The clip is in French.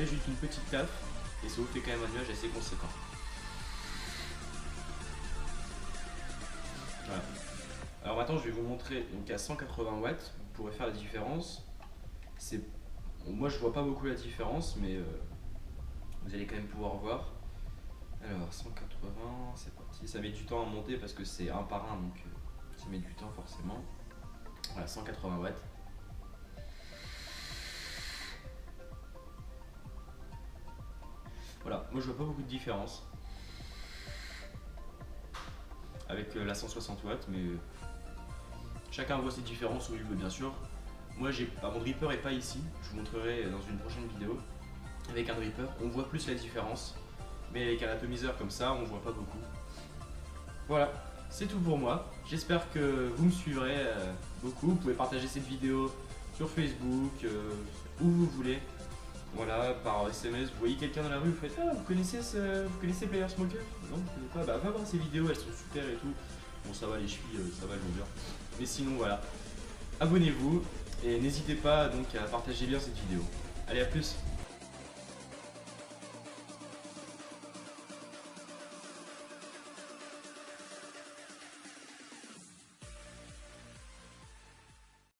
avez juste une petite taf et ça vous fait quand même un nuage assez conséquent. Voilà. Alors maintenant je vais vous montrer, donc à 180 watts, vous pourrez faire la différence. Moi je vois pas beaucoup la différence, mais vous allez quand même pouvoir voir. Alors 180, c'est parti. Ça met du temps à monter parce que c'est un par un, donc ça met du temps forcément. Voilà, 180 watts. Voilà, moi je vois pas beaucoup de différence avec la 160 watts, mais chacun voit ses différences où il veut, bien sûr. Moi, mon dripper est pas ici, je vous montrerai dans une prochaine vidéo. Avec un dripper, on voit plus la différence, mais avec un atomiseur comme ça, on voit pas beaucoup. Voilà, c'est tout pour moi. J'espère que vous me suivrez beaucoup. Vous pouvez partager cette vidéo sur Facebook, où vous voulez. Voilà, par SMS, vous voyez quelqu'un dans la rue, vous faites ah, vous connaissez Player Smoker? Non, vous connaissez pas, bah va voir ces vidéos, elles sont super et tout. Bon, ça va, les chevilles, ça va, elles vont bien. Mais sinon, voilà, abonnez-vous et n'hésitez pas donc à partager bien cette vidéo. Allez, à plus!